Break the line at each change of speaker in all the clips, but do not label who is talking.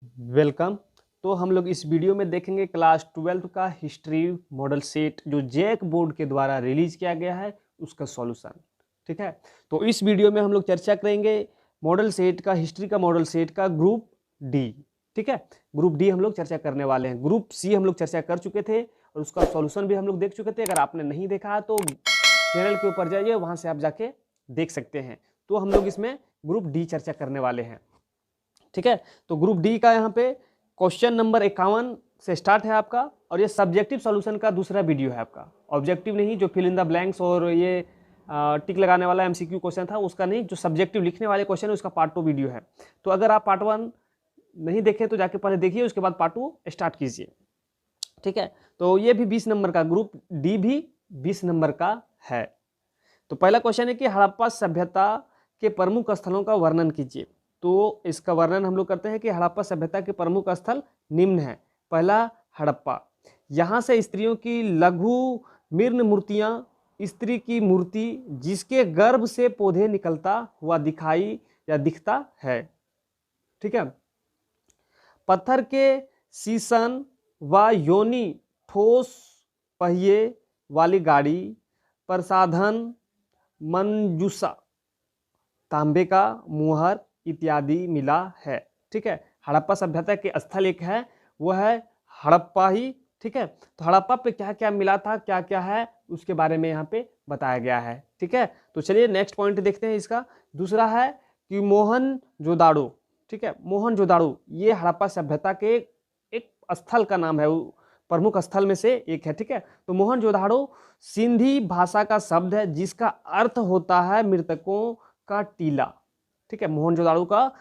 Welcome. तो हम लोग इस वीडियो में देखेंगे क्लास 12 का हिस्ट्री मॉडल सेट जो जैक बोर्ड के द्वारा रिलीज किया गया है उसका सॉल्यूशन। ठीक है, तो इस वीडियो में हम लोग चर्चा करेंगे मॉडल सेट का, हिस्ट्री का मॉडल सेट का ग्रुप डी। ठीक है, ग्रुप डी हम लोग चर्चा करने वाले हैं। ग्रुप सी हम लोग चर्चा कर चुके थे और उसका सॉल्यूशन भी हम लोग देख चुके थे। अगर आपने नहीं देखा है तो चैनल के ऊपर जाइए, वहां से आप जाके देख सकते हैं। तो हम लोग इसमें ग्रुप डी चर्चा करने वाले हैं। ठीक है, तो ग्रुप डी का यहाँ पे क्वेश्चन नंबर 51 से स्टार्ट है आपका, और ये सब्जेक्टिव सॉल्यूशन का दूसरा वीडियो है आपका। ऑब्जेक्टिव नहीं, जो फिल इन द ब्लैंक्स और ये टिक लगाने वाला एमसीक्यू क्वेश्चन था उसका नहीं, जो सब्जेक्टिव लिखने वाले क्वेश्चन है उसका पार्ट 2 वीडियो है। तो अगर आप पार्ट 1 नहीं देखे तो जाके पहले देखिए, उसके बाद पार्ट 2 स्टार्ट कीजिए। ठीक है, तो ये भी 20 नंबर का, ग्रुप डी भी 20 नंबर का है। तो पहला क्वेश्चन है कि हड़प्पा सभ्यता के प्रमुख स्थलों का वर्णन कीजिए। तो इसका वर्णन हम लोग करते हैं कि हड़प्पा सभ्यता के प्रमुख स्थल निम्न है। पहला, हड़प्पा, यहाँ से स्त्रियों की लघु मृण मूर्तियां, स्त्री की मूर्ति जिसके गर्भ से पौधे निकलता हुआ दिखाई या दिखता है। ठीक है, पत्थर के शीशन व योनि, ठोस पहिए वाली गाड़ी, प्रसाधन, मंजूसा, तांबे का मुहर इत्यादि मिला है। ठीक है, हड़प्पा सभ्यता के स्थल एक है, वह है हड़प्पा ही। ठीक है, तो हड़प्पा पे क्या क्या मिला था, क्या क्या है, उसके बारे में यहाँ पे बताया गया है। ठीक है, तो चलिए नेक्स्ट पॉइंट देखते हैं इसका। दूसरा है कि मोहनजोदाड़ो। ठीक है, मोहनजोदाड़ो ये हड़प्पा सभ्यता के एक स्थल का नाम है, प्रमुख स्थल में से एक है। ठीक है, तो मोहनजोदाड़ो सिंधी भाषा का शब्द है जिसका अर्थ होता है मृतकों का टीला। ठीक है, मोहनजोदाड़ो का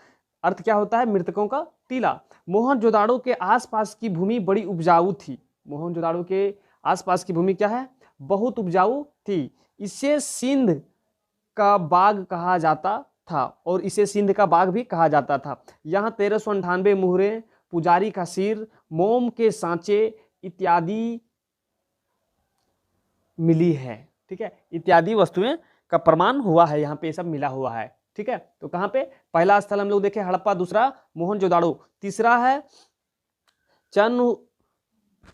अर्थ क्या होता है? मृतकों का टीला। मोहनजोदाड़ो के आसपास की भूमि बड़ी उपजाऊ थी। मोहनजोदाड़ो के आसपास की भूमि क्या है? बहुत उपजाऊ थी। इसे सिंध का बाग कहा जाता था, और इसे सिंध का बाग भी कहा जाता था। यहाँ 1398 मुहरे, पुजारी का सिर, मोम के सांचे इत्यादि मिली है। ठीक है, इत्यादि वस्तुएं का प्रमाण हुआ है, यहाँ पे ये सब मिला हुआ है। ठीक है, तो कहाँ पे? पहला स्थल हम लोग देखे हड़प्पा, दूसरा मोहनजोदाड़ो, तीसरा है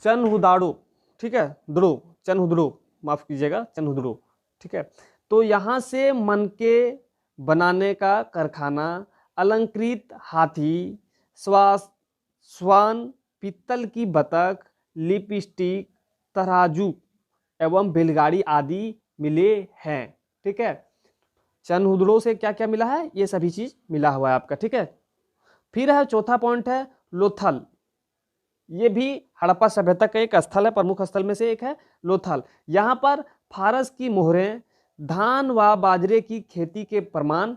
चनहुदाड़ो। ठीक है, द्रो, चनहुद्रो, माफ कीजिएगा, चनहुद्रो। ठीक है, तो यहाँ से मनके बनाने का कारखाना, अलंकृत हाथी, स्वान, पीतल की बतख, लिपस्टिक, तराजू एवं बैलगाड़ी आदि मिले हैं। ठीक है, चनहुदड़ो से क्या क्या मिला है? ये सभी चीज मिला हुआ है आपका। ठीक है, फिर है चौथा पॉइंट है लोथल। ये भी हड़प्पा सभ्यता का एक स्थल है, प्रमुख स्थल में से एक है लोथल। यहाँ पर फारस की मोहरें, धान व बाजरे की खेती के प्रमाण,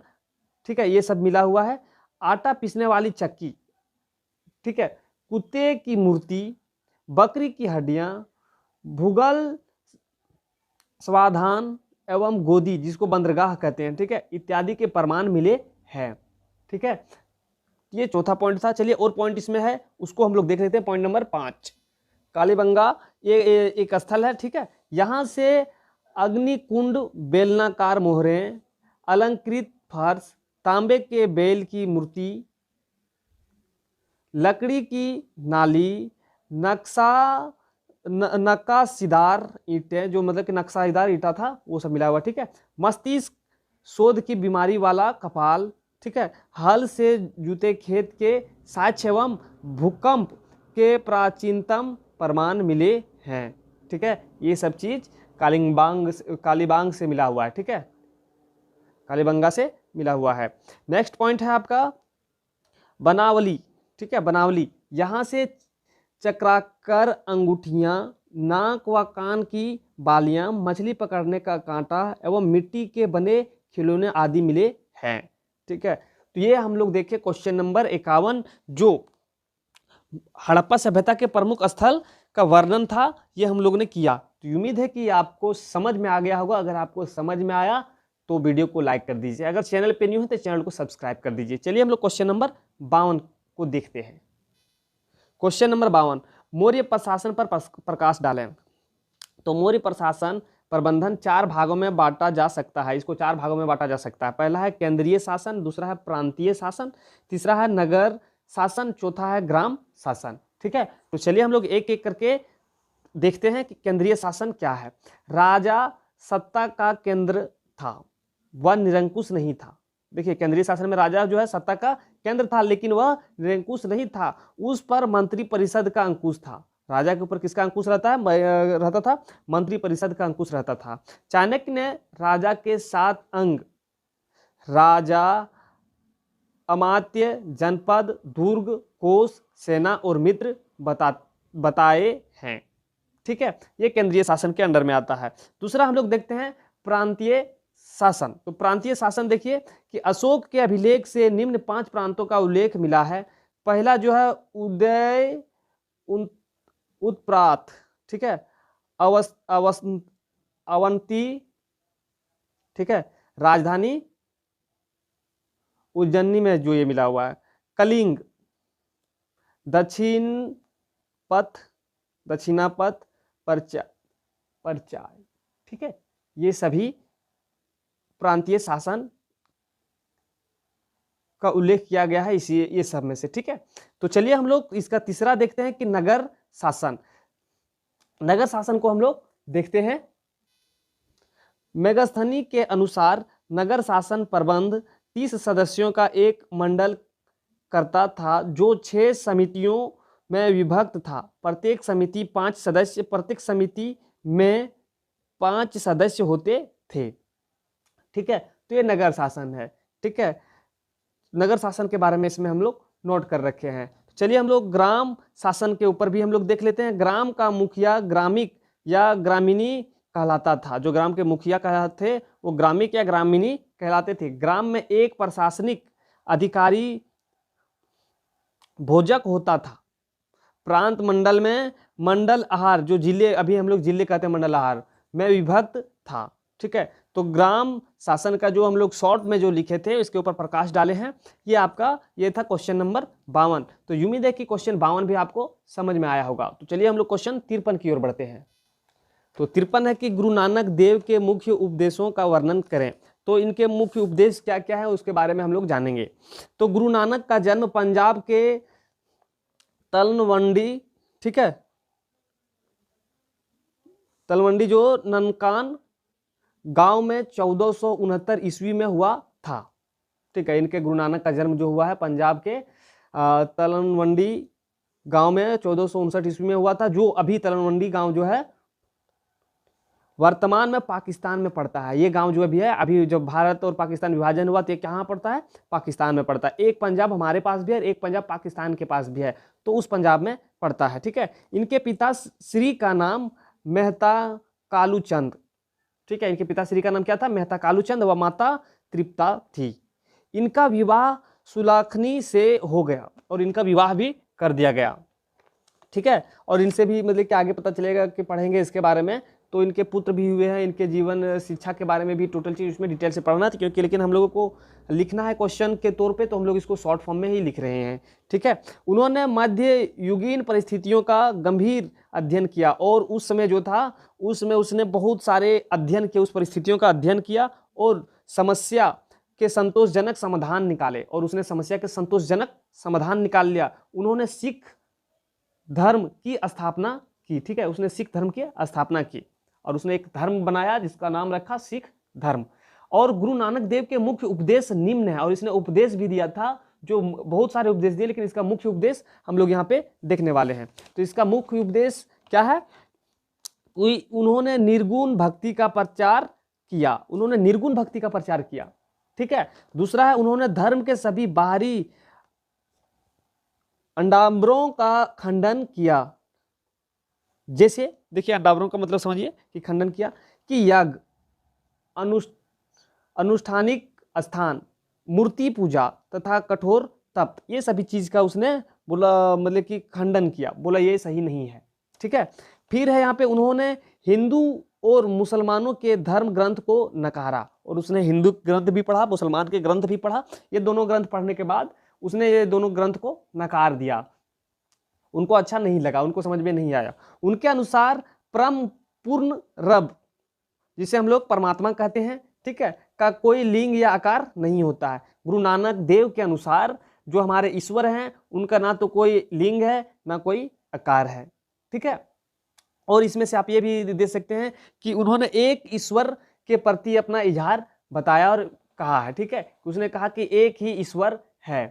ठीक है, ये सब मिला हुआ है। आटा पीसने वाली चक्की, ठीक है, कुत्ते की मूर्ति, बकरी की हड्डियां, भूगल स्वाधान एवं गोदी जिसको बंदरगाह कहते हैं, ठीक है, इत्यादि के प्रमाण मिले हैं। ठीक है, ये चौथा पॉइंट था। चलिए और पॉइंट इसमें है, उसको हम लोग देख लेते हैं। पॉइंट नंबर 5, कालीबंगा ये एक स्थल है। ठीक है, यहाँ से अग्निकुंड, बेलनाकार मोहरें, अलंकृत फर्श, तांबे के बैल की मूर्ति, लकड़ी की नाली, नक्काशीदार ईंटें, जो मतलब कि नक्शाईदार ईंटा था, वो सब मिला हुआ। ठीक है, मस्तिष्क शोध की बीमारी वाला कपाल, ठीक है, हल से जूते खेत के साक्ष्य एवं भूकंप के प्राचीनतम प्रमाण मिले हैं। ठीक है, ये सब चीज कालीबांग से मिला हुआ है। ठीक है, कालीबंगा से मिला हुआ है। नेक्स्ट पॉइंट है आपका बनावली। ठीक है, बनावली, यहाँ से चक्राकर अंगूठियाँ, नाक व कान की बालियाँ, मछली पकड़ने का कांटा एवं मिट्टी के बने खिलौने आदि मिले हैं। ठीक है, तो ये हम लोग देखे क्वेश्चन नंबर 51, जो हड़प्पा सभ्यता के प्रमुख स्थल का वर्णन था, ये हम लोग ने किया। तो उम्मीद है कि आपको समझ में आ गया होगा। अगर आपको समझ में आया तो वीडियो को लाइक कर दीजिए, अगर चैनल पे न्यू है तो चैनल को सब्सक्राइब कर दीजिए। चलिए हम लोग क्वेश्चन नंबर 52 को देखते हैं। क्वेश्चन नंबर 52, मौर्य प्रशासन पर प्रकाश डालें। तो मौर्य प्रशासन प्रबंधन 4 भागों में बांटा जा सकता है। इसको 4 भागों में बांटा जा सकता है। पहला है केंद्रीय शासन, दूसरा है प्रांतीय शासन, तीसरा है नगर शासन, चौथा है ग्राम शासन। ठीक है, तो चलिए हम लोग एक एक करके देखते हैं कि केंद्रीय शासन क्या है। राजा सत्ता का केंद्र था, वह निरंकुश नहीं था। देखिए, केंद्रीय शासन में राजा जो है सत्ता का केंद्र था, लेकिन वह निरंकुश नहीं था, उस पर मंत्री परिषद का अंकुश था। राजा के ऊपर किसका अंकुश रहता था? मंत्री परिषद का अंकुश रहता था। चाणक्य ने राजा के 7 अंग, राजा, अमात्य, जनपद, दुर्ग, कोष, सेना और मित्र बताए हैं। ठीक है, ये केंद्रीय शासन के अंडर में आता है। दूसरा हम लोग देखते हैं प्रांतीय शासन। तो प्रांतीय शासन देखिए कि अशोक के अभिलेख से निम्न 5 प्रांतों का उल्लेख मिला है। पहला जो है उदय उत्प्रात, ठीक है, अवंती, ठीक है, राजधानी उज्जैनी में जो ये मिला हुआ है, कलिंग, दक्षिणापथ, परचाय। ठीक है, ये सभी प्रांतीय शासन का उल्लेख किया गया है इसी ये सब में से। ठीक है, तो चलिए हम लोग इसका तीसरा देखते हैं कि नगर शासन। नगर शासन को हम लोग देखते हैं। मेगास्थनी के अनुसार नगर शासन प्रबंध 30 सदस्यों का एक मंडल करता था, जो 6 समितियों में विभक्त था। प्रत्येक समिति 5 सदस्य, प्रत्येक समिति में 5 सदस्य होते थे। ठीक है, तो ये नगर शासन है। ठीक है, नगर शासन के बारे में इसमें हम लोग नोट कर रखे हैं। चलिए हम लोग ग्राम शासन के ऊपर भी हम लोग देख लेते हैं। ग्राम का मुखिया ग्रामिक या ग्रामीणी कहलाता था। जो ग्राम के मुखिया कहलाते थे वो ग्रामिक या ग्रामीणी कहलाते थे। ग्राम में एक प्रशासनिक अधिकारी भोजक होता था। प्रांत मंडल में मंडल आहार, जो जिले, अभी हम लोग जिले कहते हैं, मंडल आहार में विभक्त था। ठीक है, तो ग्राम शासन का जो हम लोग शॉर्ट में जो लिखे थे इसके ऊपर प्रकाश डाले हैं। ये आपका ये था क्वेश्चन नंबर 52। तो उम्मीद है कि क्वेश्चन 52 भी आपको समझ में आया होगा। तो चलिए हम लोग क्वेश्चन 53 की ओर बढ़ते हैं। तो 53 है कि गुरु नानक देव के मुख्य उपदेशों का वर्णन करें। तो इनके मुख्य उपदेश क्या क्या है उसके बारे में हम लोग जानेंगे। तो गुरु नानक का जन्म पंजाब के तलवंडी, ठीक है, तलवंडी जो ननकान गांव में 1469 ईस्वी में हुआ था। ठीक है, इनके गुरु नानक का जन्म जो हुआ है पंजाब के तलवंडी गांव में 1459 ईस्वी में हुआ था, जो अभी तलवंडी गांव जो है वर्तमान में पाकिस्तान में पड़ता है। ये गांव जो अभी है, अभी जब भारत और पाकिस्तान विभाजन हुआ तो ये कहाँ पड़ता है? पाकिस्तान में पड़ता है। एक पंजाब हमारे पास भी है, एक पंजाब पाकिस्तान के पास भी है, तो उस पंजाब में पड़ता है। ठीक है, इनके पिता श्री का नाम मेहता कालूचंद, ठीक है, इनके पिताश्री का नाम क्या था? मेहता कालूचंद, व माता तृप्ता थी। इनका विवाह सुलाखनी से हो गया और इनका विवाह भी कर दिया गया। ठीक है, और इनसे भी मतलब कि आगे पता चलेगा कि पढ़ेंगे इसके बारे में। तो इनके पुत्र भी हुए हैं, इनके जीवन शिक्षा के बारे में भी टोटल चीज उसमें डिटेल से पढ़ना था, क्योंकि लेकिन हम लोगों को लिखना है क्वेश्चन के तौर पे, तो हम लोग इसको शॉर्ट फॉर्म में ही लिख रहे हैं। ठीक है, उन्होंने मध्य युगीन परिस्थितियों का गंभीर अध्ययन किया, और उस समय जो था उसमें उसने बहुत सारे अध्ययन किए, उस परिस्थितियों का अध्ययन किया और समस्या के संतोषजनक समाधान निकाले, और उसने समस्या के संतोषजनक समाधान निकाल लिया। उन्होंने सिख धर्म की स्थापना की। ठीक है, उसने सिख धर्म की स्थापना की और उसने एक धर्म बनाया जिसका नाम रखा सिख धर्म। और गुरु नानक देव के मुख्य उपदेश निम्न है, और इसने उपदेश भी दिया था, जो बहुत सारे उपदेश दिए, लेकिन इसका मुख्य उपदेश हम लोग यहाँ पे देखने वाले हैं। तो इसका मुख्य उपदेश क्या है? उन्होंने निर्गुण भक्ति का प्रचार किया। उन्होंने निर्गुण भक्ति का प्रचार किया। ठीक है, दूसरा है उन्होंने धर्म के सभी बाहरी अंडाम्बरों का खंडन किया। जैसे देखिए, अंडाम्बरों का मतलब समझिए कि खंडन किया कि यज्ञ, अनुष्ठानिक स्थान, मूर्ति पूजा तथा कठोर तप, ये सभी चीज का उसने बोला मतलब कि खंडन किया, बोला ये सही नहीं है। ठीक है, फिर है यहाँ पे उन्होंने हिंदू और मुसलमानों के धर्म ग्रंथ को नकारा, और उसने हिंदू ग्रंथ भी पढ़ा, मुसलमान के ग्रंथ भी पढ़ा। ये दोनों ग्रंथ पढ़ने के बाद उसने ये दोनों ग्रंथ को नकार दिया, उनको अच्छा नहीं लगा, उनको समझ में नहीं आया। उनके अनुसार परम पूर्ण रब, जिसे हम लोग परमात्मा कहते हैं, ठीक है, का कोई लिंग या आकार नहीं होता है। गुरु नानक देव के अनुसार जो हमारे ईश्वर हैं उनका ना तो कोई लिंग है ना कोई आकार है, ठीक है। और इसमें से आप ये भी देख सकते हैं कि उन्होंने एक ईश्वर के प्रति अपना इजहार बताया और कहा है, ठीक है। उसने कहा कि एक ही ईश्वर है,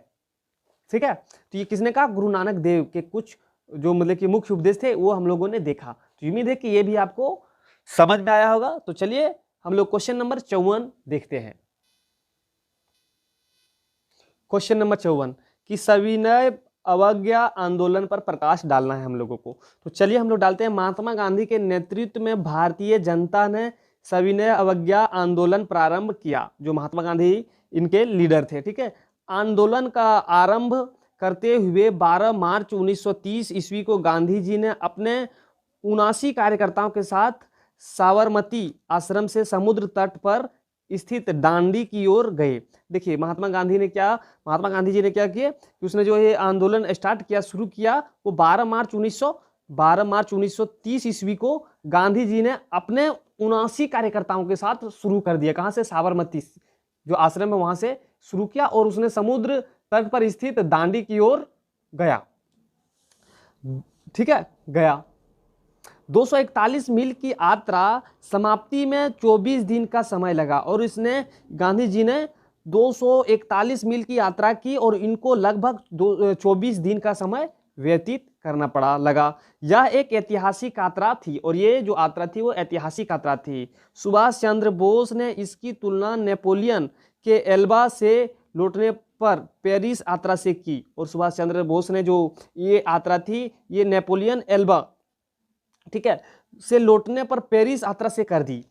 ठीक है। तो ये किसने कहा? गुरु नानक देव के कुछ जो मतलब कि मुख्य उपदेश थे वो हम लोगों ने देखा। तो उम्मीद है कि ये भी आपको समझ में आया होगा। तो चलिए हम लोग क्वेश्चन नंबर 54 देखते हैं। क्वेश्चन नंबर 54 कि सविनय अवज्ञा आंदोलन पर प्रकाश डालना है हम लोगों को। तो चलिए हम लोग डालते हैं। महात्मा गांधी के नेतृत्व में भारतीय जनता ने सविनय अवज्ञा आंदोलन प्रारंभ किया। जो महात्मा गांधी इनके लीडर थे, ठीक है। आंदोलन का आरंभ करते हुए 12 मार्च 1930 ईस्वी को गांधी जी ने अपने 79 कार्यकर्ताओं के साथ साबरमती आश्रम से समुद्र तट पर स्थित दांडी की ओर गए। देखिए महात्मा गांधी जी ने क्या किया कि उसने जो ये आंदोलन स्टार्ट किया, शुरू किया, वो 12 मार्च 1930 ईस्वी को गांधी जी ने अपने 79 कार्यकर्ताओं के साथ शुरू कर दिया। कहाँ से? साबरमती जो आश्रम है वहां से शुरू किया और उसने समुद्र तट पर स्थित दांडी की ओर गया, ठीक है, गया। 241 मील की यात्रा समाप्ति में 24 दिन का समय लगा और इसने गांधी जी ने 241 मील की यात्रा की और इनको लगभग 24 दिन का समय व्यतीत करना लगा। यह एक ऐतिहासिक यात्रा थी और ये जो यात्रा थी वो ऐतिहासिक यात्रा थी। सुभाष चंद्र बोस ने इसकी तुलना नेपोलियन के एल्बा से लौटने पर पेरिस यात्रा से की। और सुभाष चंद्र बोस ने जो ये यात्रा थी ये नेपोलियन एल्बा, ठीक है, से लौटने पर पेरिस यात्रा से कर दी।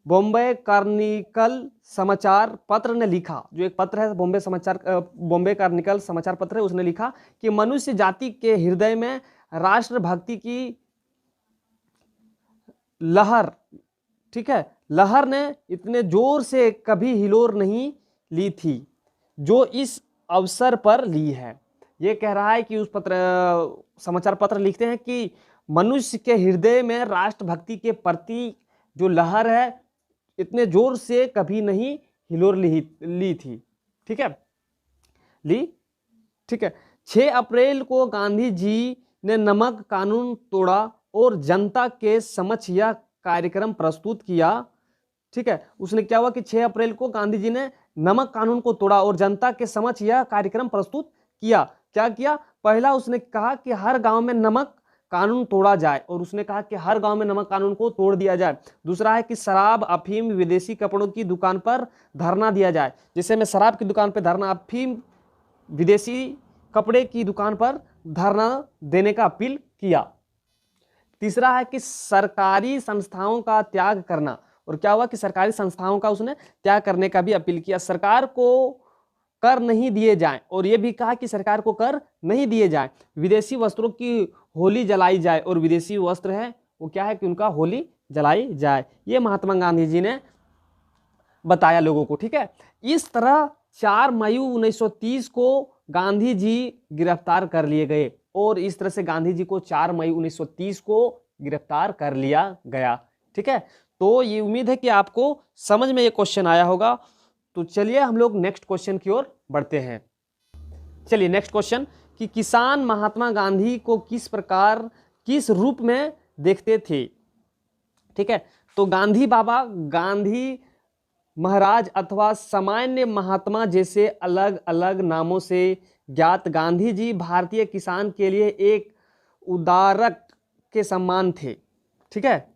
बॉम्बे कार्निकल समाचार पत्र ने लिखा, जो एक पत्र है बॉम्बे कार्निकल समाचार पत्र है, उसने लिखा कि मनुष्य जाति के हृदय में राष्ट्रभक्ति की लहर, ठीक है, लहर ने इतने जोर से कभी हिलोर नहीं ली थी जो इस अवसर पर ली है। ये कह रहा है कि उस समाचार पत्र लिखते हैं कि मनुष्य के हृदय में राष्ट्रभक्ति के प्रति जो लहर है इतने जोर से कभी नहीं हिलोर ली थी, ठीक है, ठीक है। 6 अप्रैल को गांधी जी ने नमक कानून तोड़ा और जनता के समक्ष यह कार्यक्रम प्रस्तुत किया, ठीक है। उसने क्या हुआ कि 6 अप्रैल को गांधी जी ने नमक कानून को तोड़ा और जनता के समक्ष यह कार्यक्रम प्रस्तुत किया। क्या किया? पहला उसने कहा कि हर गांव में नमक कानून तोड़ा जाए और उसने कहा कि हर गांव में नमक कानून को तोड़ दिया जाए। दूसरा है कि शराब, अफीम, विदेशी कपड़ों की दुकान पर धरना दिया जाए। जैसे मैं शराब की दुकान पर धरना, अफीम, विदेशी कपड़े की दुकान पर धरना देने का अपील किया। तीसरा है कि सरकारी संस्थाओं का त्याग करना। और क्या हुआ कि सरकारी संस्थाओं का उसने त्याग करने का भी अपील किया। सरकार को कर नहीं दिए जाएं और यह भी कहा कि सरकार को कर नहीं दिए जाएं। विदेशी वस्त्रों की होली जलाई जाए और विदेशी वस्त्र है वो क्या है कि उनका होली जलाई जाए। ये महात्मा गांधी जी ने बताया लोगों को, ठीक है। इस तरह 4 मई 1930 को गांधी जी गिरफ्तार कर लिए गए और इस तरह से गांधी जी को 4 मई 1930 को गिरफ्तार कर लिया गया, ठीक है। तो ये उम्मीद है कि आपको समझ में ये क्वेश्चन आया होगा। तो चलिए हम लोग नेक्स्ट क्वेश्चन की ओर बढ़ते हैं। चलिए नेक्स्ट क्वेश्चन कि किसान महात्मा गांधी को किस रूप में देखते थे, ठीक है। तो गांधी बाबा, गांधी महाराज अथवा सामान्य महात्मा जैसे अलग अलग नामों से ज्ञात गांधी जी भारतीय किसान के लिए एक उदारक के समान थे, ठीक है।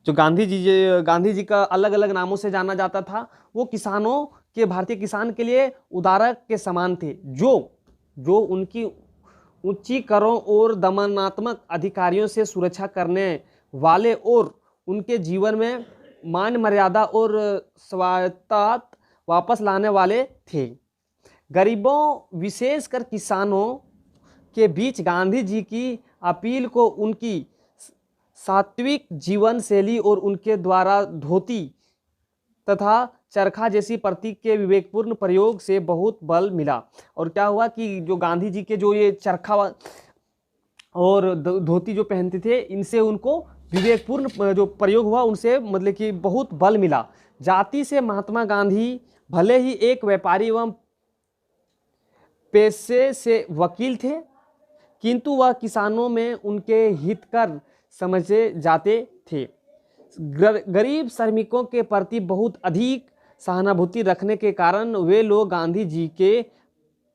जो गांधी जी का अलग अलग नामों से जाना जाता था, वो किसानों के, भारतीय किसान के लिए उदारक के समान थे, जो उनकी ऊंची करों और दमनात्मक अधिकारियों से सुरक्षा करने वाले और उनके जीवन में मान मर्यादा और स्वायत्तता वापस लाने वाले थे। गरीबों विशेषकर किसानों के बीच गांधी जी की अपील को उनकी सात्विक जीवन शैली और उनके द्वारा धोती तथा चरखा जैसी प्रतीक के विवेकपूर्ण प्रयोग से बहुत बल मिला। और क्या हुआ कि जो गांधी जी के जो ये चरखा और धोती जो पहनते थे, इनसे उनको विवेकपूर्ण जो प्रयोग हुआ उनसे मतलब कि बहुत बल मिला। जाति से महात्मा गांधी भले ही एक व्यापारी एवं पेशे से वकील थे, किंतु वह किसानों में उनके हितकर समझे जाते थे। गरीब श्रमिकों के प्रति बहुत अधिक सहानुभूति रखने के कारण वे लोग गांधी जी के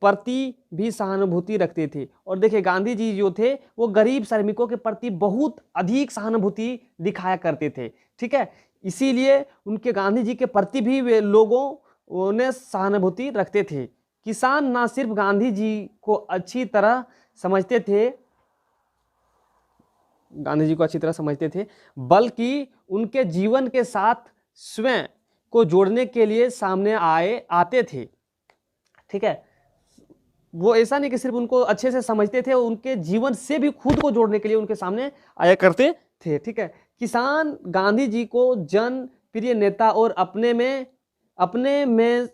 प्रति भी सहानुभूति रखते थे। और देखिए गांधी जी जो थे वो गरीब श्रमिकों के प्रति बहुत अधिक सहानुभूति दिखाया करते थे, ठीक है। इसीलिए उनके गांधी जी के प्रति भी वे लोगों ने सहानुभूति रखते थे। किसान ना सिर्फ गांधी जी को अच्छी तरह समझते थे, बल्कि उनके जीवन के साथ स्वयं को जोड़ने के लिए सामने आते थे, ठीक है। वो ऐसा नहीं कि सिर्फ उनको अच्छे से समझते थे, उनके जीवन से भी खुद को जोड़ने के लिए उनके सामने आया करते थे, ठीक है। किसान गांधी जी को जनप्रिय नेता और अपने में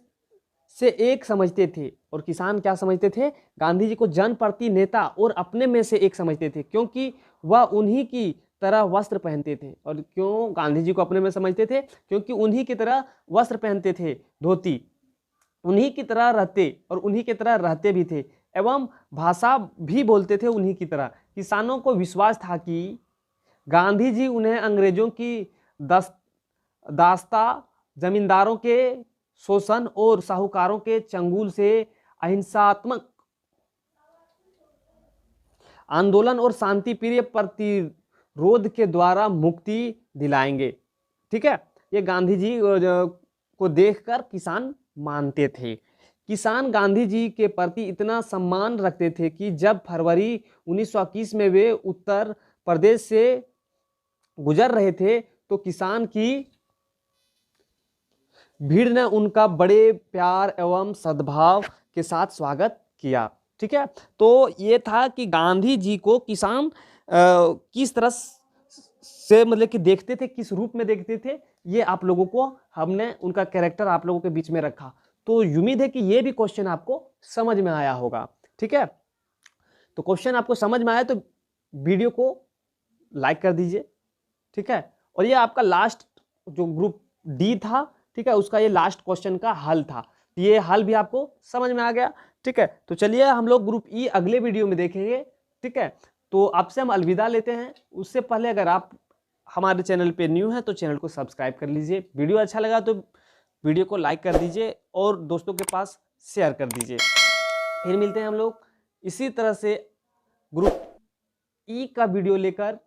से एक समझते थे। और किसान क्या समझते थे? गांधी जी को जनप्रति नेता और अपने में से एक समझते थे, क्योंकि वह उन्हीं की तरह वस्त्र पहनते थे। और क्यों गांधी जी को अपने में समझते थे? क्योंकि उन्हीं की तरह वस्त्र पहनते थे, धोती, उन्हीं की तरह रहते और उन्हीं की तरह रहते भी थे, एवं भाषा भी बोलते थे उन्हीं की तरह। किसानों को विश्वास था कि गांधी जी उन्हें अंग्रेजों की दास्ता, जमींदारों के शोषण और साहूकारों के चंगुल से अहिंसात्मक आंदोलन और शांति प्रिय प्रतिरोध के द्वारा मुक्ति दिलाएंगे, ठीक है। ये गांधी जी को देखकर किसान मानते थे। किसान गांधी जी के प्रति इतना सम्मान रखते थे कि जब फरवरी 1921 में वे उत्तर प्रदेश से गुजर रहे थे तो किसान की भीड़ ने उनका बड़े प्यार एवं सद्भाव के साथ स्वागत किया, ठीक है। तो ये था कि गांधी जी को किसान किस तरह से मतलब कि देखते थे, किस रूप में देखते थे, ये आप लोगों को हमने उनका कैरेक्टर आप लोगों के बीच में रखा। तो उम्मीद है कि ये भी क्वेश्चन आपको समझ में आया होगा, ठीक है। तो क्वेश्चन आपको समझ में आया तो वीडियो को लाइक कर दीजिए, ठीक है। और ये आपका लास्ट जो ग्रुप डी था, ठीक है, उसका ये लास्ट क्वेश्चन का हल था। ये हल भी आपको समझ में आ गया, ठीक है। तो चलिए हम लोग ग्रुप ई अगले वीडियो में देखेंगे, ठीक है। तो आपसे हम अलविदा लेते हैं। उससे पहले अगर आप हमारे चैनल पे न्यू हैं तो चैनल को सब्सक्राइब कर लीजिए, वीडियो अच्छा लगा तो वीडियो को लाइक कर दीजिए और दोस्तों के पास शेयर कर दीजिए। फिर मिलते हैं हम लोग इसी तरह से ग्रुप ई का वीडियो लेकर।